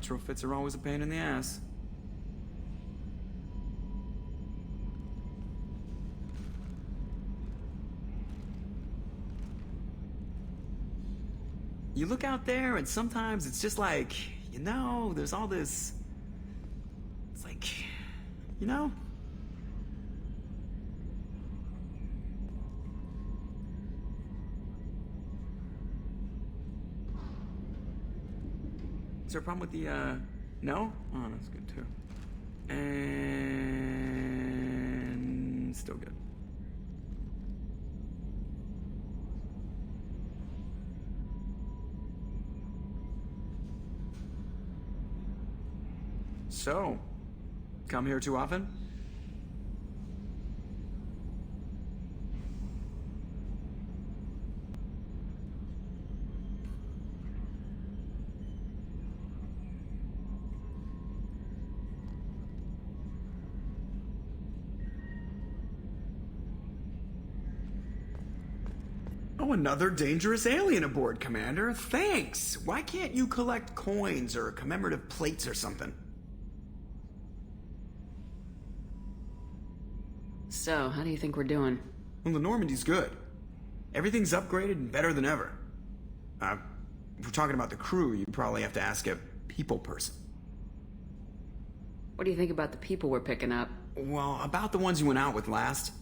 Retrofits are always a pain in the ass. You look out there and sometimes it's just like, there's all this... It's like, Is there a problem with the, no? Oh, that's good too. And... still good. So, come here too often? Oh, another dangerous alien aboard, Commander. Thanks! Why can't you collect coins or commemorative plates or something? So, how do you think we're doing? Well, the Normandy's good. Everything's upgraded and better than ever. If we're talking about the crew, you'd probably have to ask a people person. What do you think about the people we're picking up? Well, about the ones you went out with last.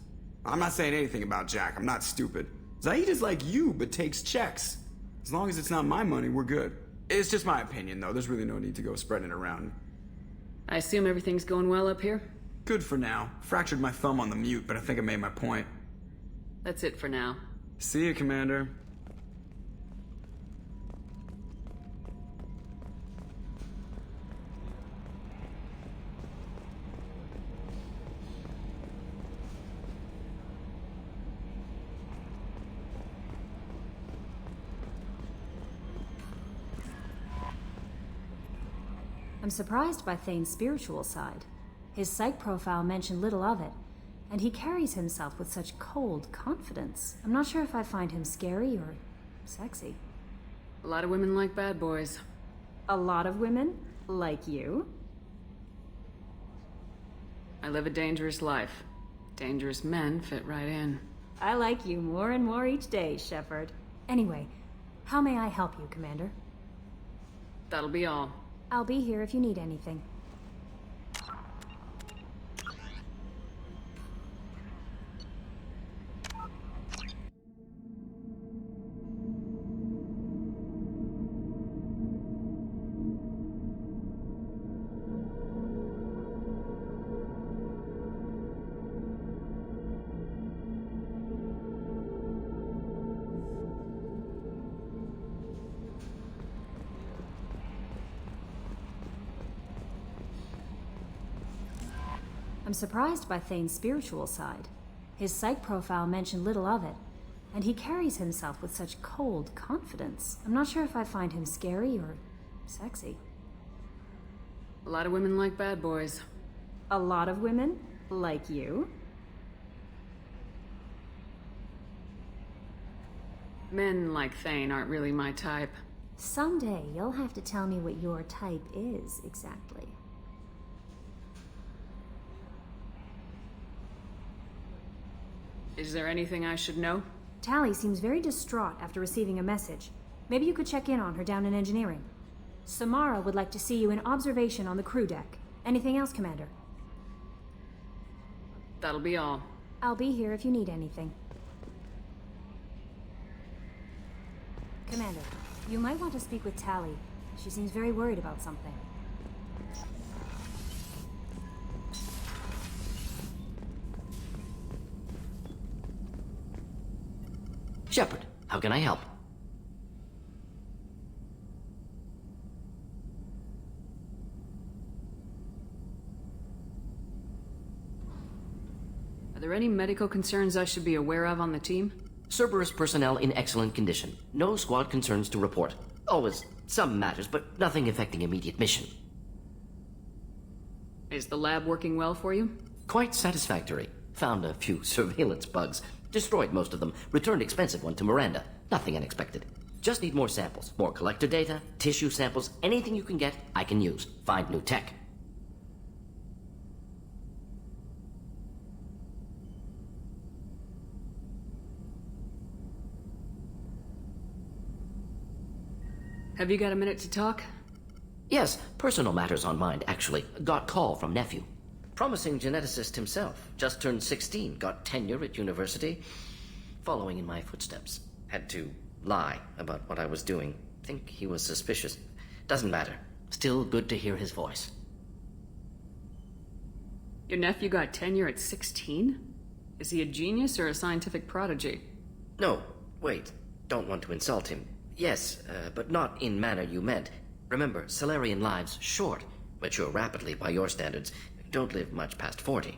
I'm not saying anything about Jack, I'm not stupid. Zaid is like you, but takes checks. As long as it's not my money, we're good. It's just my opinion, though. There's really no need to go spreading it around. I assume everything's going well up here? Good for now. Fractured my thumb on the mute, but I think I made my point. That's it for now. See you, Commander. I'm surprised by Thane's spiritual side. His psych profile mentioned little of it, and he carries himself with such cold confidence. I'm not sure if I find him scary or sexy. A lot of women like bad boys. A lot of women? Like you? I live a dangerous life. Dangerous men fit right in. I like you more and more each day, Shepard. Anyway, how may I help you, Commander? That'll be all. I'll be here if you need anything. I'm surprised by Thane's spiritual side. His psych profile mentioned little of it, and he carries himself with such cold confidence. I'm not sure if I find him scary or sexy. A lot of women like bad boys. A lot of women? Like you? Men like Thane aren't really my type. Someday you'll have to tell me what your type is exactly. Is there anything I should know? Tally seems very distraught after receiving a message. Maybe you could check in on her down in engineering. Samara would like to see you in observation on the crew deck. Anything else, Commander? That'll be all. I'll be here if you need anything. Commander, you might want to speak with Tally. She seems very worried about something. Shepard, how can I help? Are there any medical concerns I should be aware of on the team? Cerberus personnel in excellent condition. No squad concerns to report. Always some matters, but nothing affecting immediate mission. Is the lab working well for you? Quite satisfactory. Found a few surveillance bugs. Destroyed most of them. Returned expensive one to Miranda. Nothing unexpected. Just need more samples. More collector data, tissue samples, anything you can get, I can use. Find new tech. Have you got a minute to talk? Yes, personal matters on mind, actually. Got call from nephew. Promising geneticist himself. Just turned 16, got tenure at university. Following in my footsteps. Had to lie about what I was doing. Think he was suspicious. Doesn't matter. Still good to hear his voice. Your nephew got tenure at 16? Is he a genius or a scientific prodigy? No, wait. Don't want to insult him. Yes, but not in manner you meant. Remember, Salarian lives short. Mature rapidly by your standards. Don't live much past 40.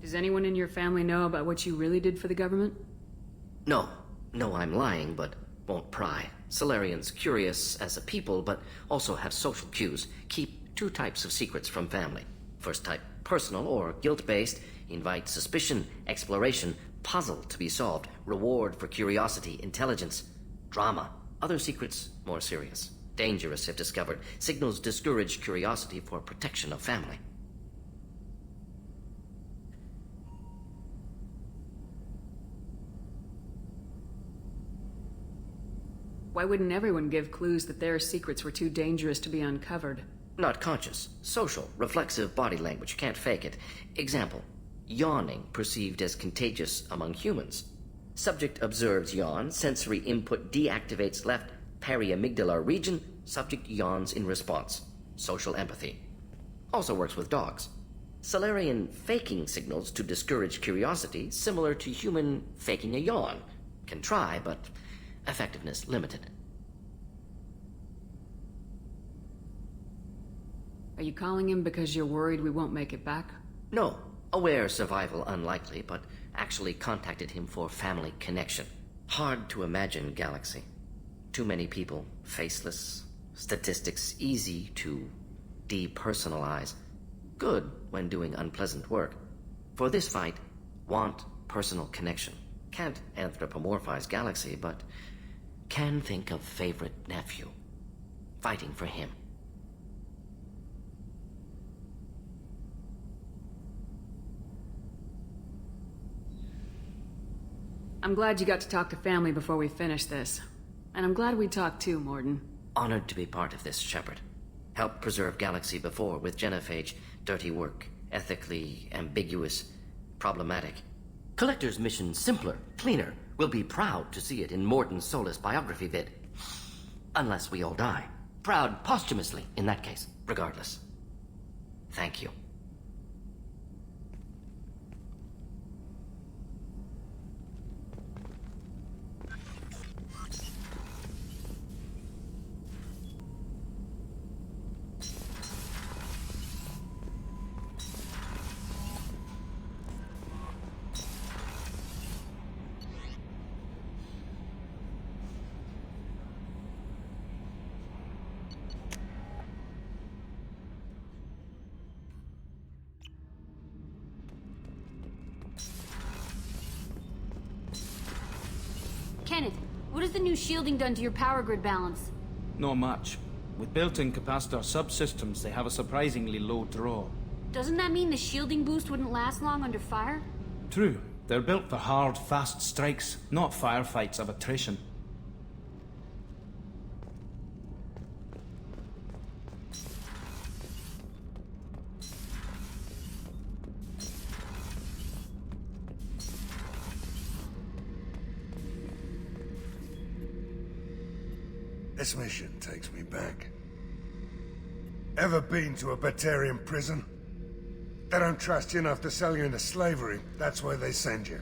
Does anyone in your family know about what you really did for the government? No. No, I'm lying, but won't pry. Salarians curious as a people, but also have social cues. Keep two types of secrets from family. First type, personal or guilt-based. Invite suspicion, exploration, puzzle to be solved, reward for curiosity, intelligence, drama. Other secrets, more serious. Dangerous if discovered. Signals discourage curiosity for protection of family. Why wouldn't everyone give clues that their secrets were too dangerous to be uncovered? Not conscious. Social, reflexive body language. Can't fake it. Example. Yawning perceived as contagious among humans. Subject observes yawn. Sensory input deactivates left periamygdalar region. Subject yawns in response. Social empathy. Also works with dogs. Salarian faking signals to discourage curiosity, similar to human faking a yawn. Can try, but effectiveness limited. Are you calling him because you're worried we won't make it back? No. Aware survival unlikely, but actually contacted him for family connection. Hard to imagine galaxy. Too many people, faceless. Statistics easy to depersonalize. Good when doing unpleasant work. For this fight, want personal connection. Can't anthropomorphize galaxy, but can think of favorite nephew. Fighting for him. I'm glad you got to talk to family before we finish this. And I'm glad we talked too, Morden. Honored to be part of this, Shepard. Helped preserve Galaxy before with genophage. Dirty work. Ethically ambiguous. Problematic. Collector's mission simpler, cleaner. We'll be proud to see it in Morden Solus biography vid. Unless we all die. Proud posthumously, in that case. Regardless. Thank you. Kenneth, what has the new shielding done to your power grid balance? Not much. With built-in capacitor subsystems, they have a surprisingly low draw. Doesn't that mean the shielding boost wouldn't last long under fire? True. They're built for hard, fast strikes, not firefights of attrition. This mission takes me back. Ever been to a Batarian prison? They don't trust you enough to sell you into slavery. That's where they send you.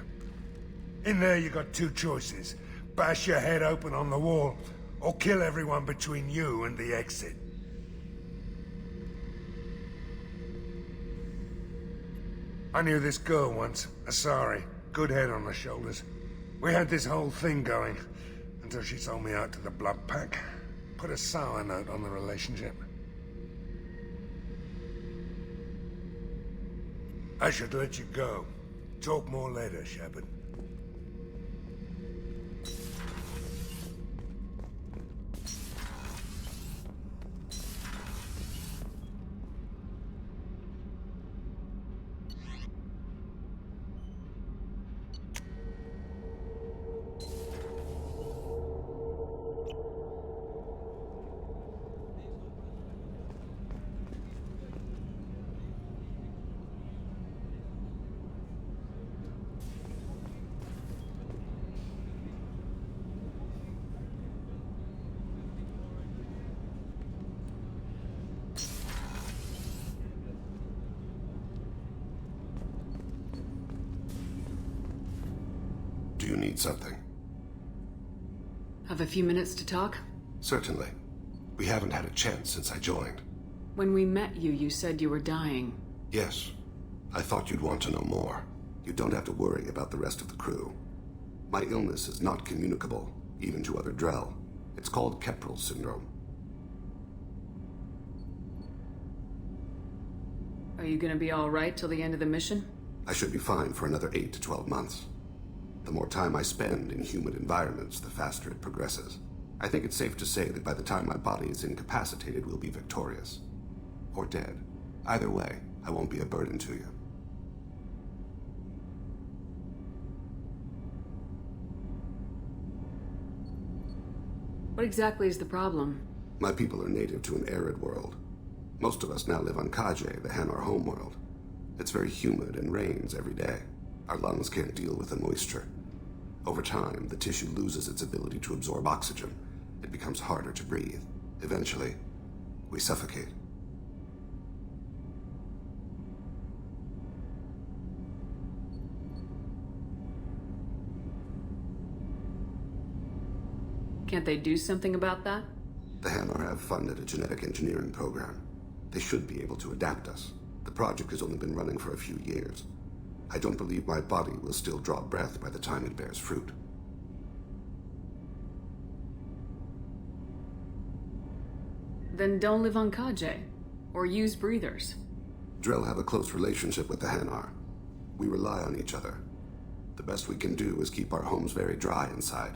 In there you got two choices. Bash your head open on the wall, or kill everyone between you and the exit. I knew this girl once, Asari. Good head on her shoulders. We had this whole thing going, until she sold me out to the Blood Pack. Put a sour note on the relationship. I should let you go. Talk more later, Shepard. Do you need something? Have a few minutes to talk? Certainly. We haven't had a chance since I joined. When we met you, you said you were dying. Yes. I thought you'd want to know more. You don't have to worry about the rest of the crew. My illness is not communicable, even to other Drell. It's called Keprel syndrome. Are you gonna be alright till the end of the mission? I should be fine for another 8 to 12 months. The more time I spend in humid environments, the faster it progresses. I think it's safe to say that by the time my body is incapacitated, we'll be victorious. Or dead. Either way, I won't be a burden to you. What exactly is the problem? My people are native to an arid world. Most of us now live on Kajay, the Hanar homeworld. It's very humid and rains every day. Our lungs can't deal with the moisture. Over time, the tissue loses its ability to absorb oxygen. It becomes harder to breathe. Eventually, we suffocate. Can't they do something about that? The Hanar have funded a genetic engineering program. They should be able to adapt us. The project has only been running for a few years. I don't believe my body will still draw breath by the time it bears fruit. Then don't live on Kajay. Or use breathers. Drell have a close relationship with the Hanar. We rely on each other. The best we can do is keep our homes very dry inside.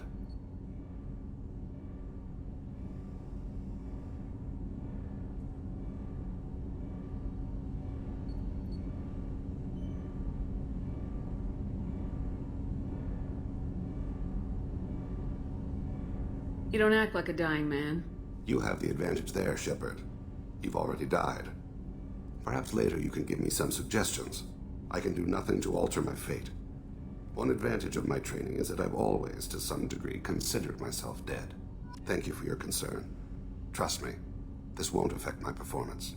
You don't act like a dying man. You have the advantage there, Shepard. You've already died. Perhaps later you can give me some suggestions. I can do nothing to alter my fate. One advantage of my training is that I've always, to some degree, considered myself dead. Thank you for your concern. Trust me, this won't affect my performance.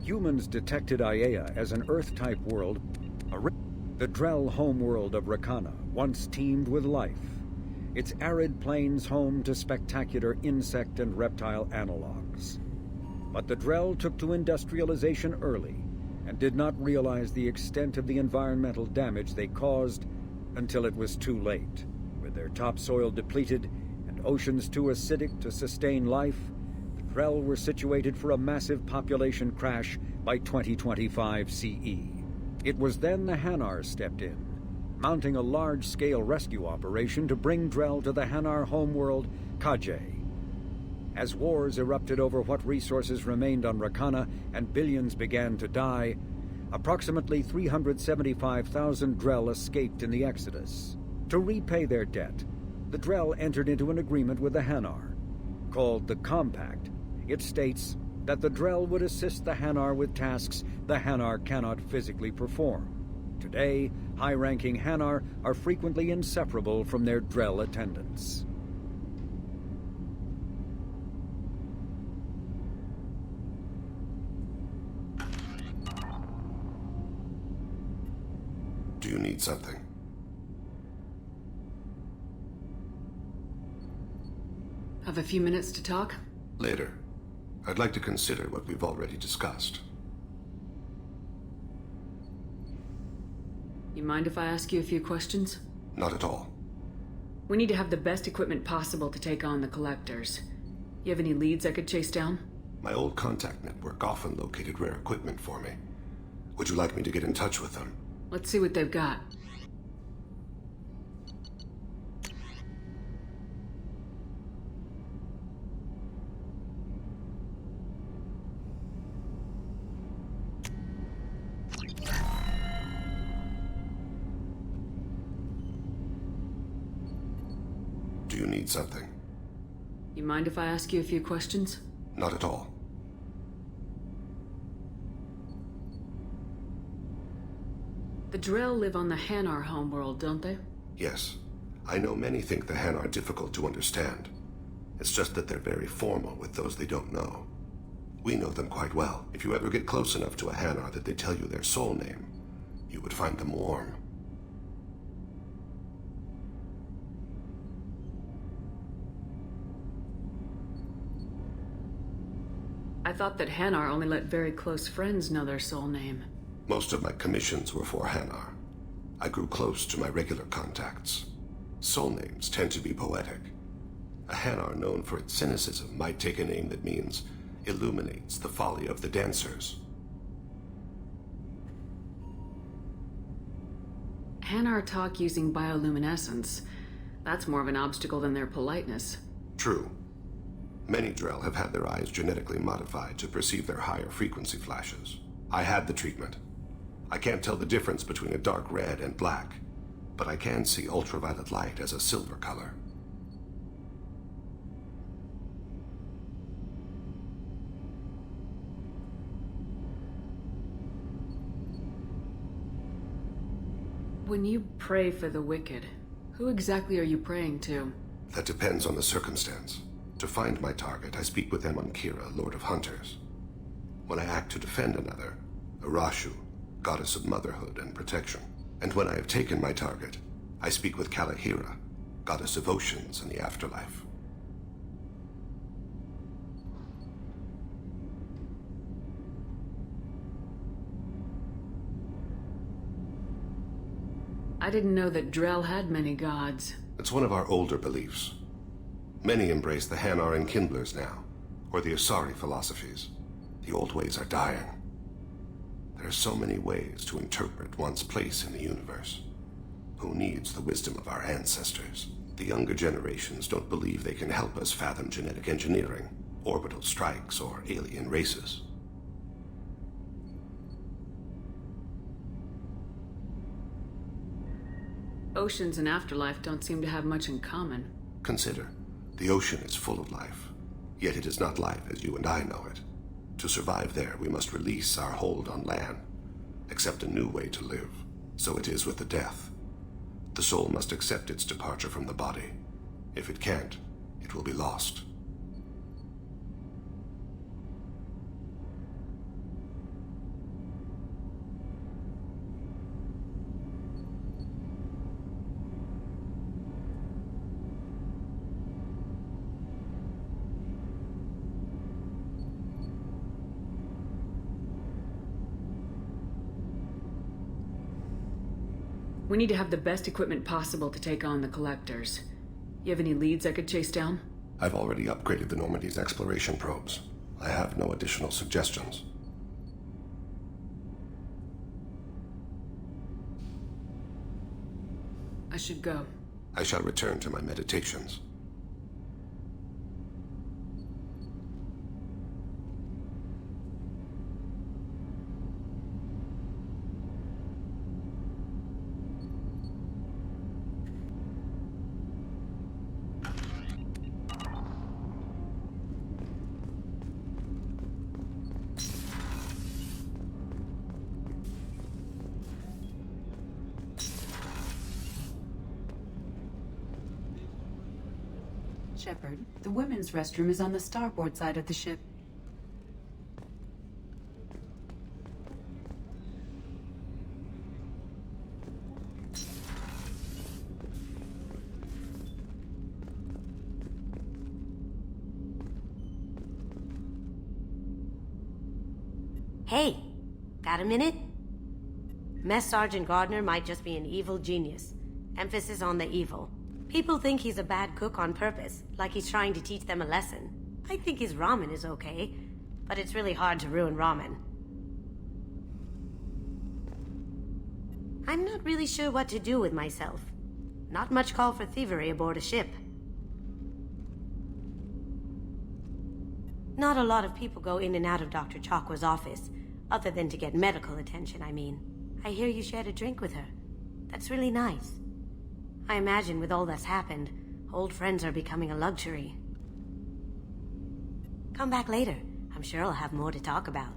Humans detected Aiea as an Earth-type world, the Drell homeworld of Rakana, once teemed with life. Its arid plains home to spectacular insect and reptile analogs. But the Drell took to industrialization early and did not realize the extent of the environmental damage they caused until it was too late. With their topsoil depleted and oceans too acidic to sustain life, Drell were situated for a massive population crash by 2025 CE. It was then the Hanar stepped in, mounting a large-scale rescue operation to bring Drell to the Hanar homeworld, Kajay. As wars erupted over what resources remained on Rakana and billions began to die, approximately 375,000 Drell escaped in the Exodus. To repay their debt, the Drell entered into an agreement with the Hanar. Called the Compact, it states that the Drell would assist the Hanar with tasks the Hanar cannot physically perform. Today, high-ranking Hanar are frequently inseparable from their Drell attendants. Do you need something? Have a few minutes to talk? Later. I'd like to consider what we've already discussed. You mind if I ask you a few questions? Not at all. We need to have the best equipment possible to take on the Collectors. You have any leads I could chase down? My old contact network often located rare equipment for me. Would you like me to get in touch with them? Let's see what they've got. Do you need something? You mind if I ask you a few questions? Not at all. The Drell live on the Hanar homeworld, don't they? Yes. I know many think the Han are difficult to understand. It's just that they're very formal with those they don't know. We know them quite well. If you ever get close enough to a Hanar that they tell you their soul name, you would find them warm. I thought that Hanar only let very close friends know their soul name. Most of my commissions were for Hanar. I grew close to my regular contacts. Soul names tend to be poetic. A Hanar known for its cynicism might take a name that means illuminates the folly of the dancers. Hanar talk using bioluminescence. That's more of an obstacle than their politeness. True. Many Drell have had their eyes genetically modified to perceive their higher frequency flashes. I had the treatment. I can't tell the difference between a dark red and black, but I can see ultraviolet light as a silver color. When you pray for the wicked, who exactly are you praying to? That depends on the circumstance. To find my target, I speak with Kira, Lord of Hunters. When I act to defend another, Arashu, Goddess of Motherhood and Protection. And when I have taken my target, I speak with Kalahira, Goddess of Oceans and the Afterlife. I didn't know that Drell had many gods. It's one of our older beliefs. Many embrace the Hanar and Kindlers now, or the Asari philosophies. The old ways are dying. There are so many ways to interpret one's place in the universe. Who needs the wisdom of our ancestors? The younger generations don't believe they can help us fathom genetic engineering, orbital strikes, or alien races. Oceans and Afterlife don't seem to have much in common. Consider, the ocean is full of life, yet it is not life as you and I know it. To survive there, we must release our hold on land, accept a new way to live. So it is with the death. The soul must accept its departure from the body. If it can't, it will be lost. We need to have the best equipment possible to take on the Collectors. You have any leads I could chase down? I've already upgraded the Normandy's exploration probes. I have no additional suggestions. I should go. I shall return to my meditations. Shepard, the women's restroom is on the starboard side of the ship. Hey, got a minute? Mess Sergeant Gardner might just be an evil genius. Emphasis on the evil. People think he's a bad cook on purpose, like he's trying to teach them a lesson. I think his ramen is okay, but it's really hard to ruin ramen. I'm not really sure what to do with myself. Not much call for thievery aboard a ship. Not a lot of people go in and out of Dr. Chakwa's office, other than to get medical attention, I mean. I hear you shared a drink with her. That's really nice. I imagine with all that's happened, old friends are becoming a luxury. Come back later. I'm sure I'll have more to talk about.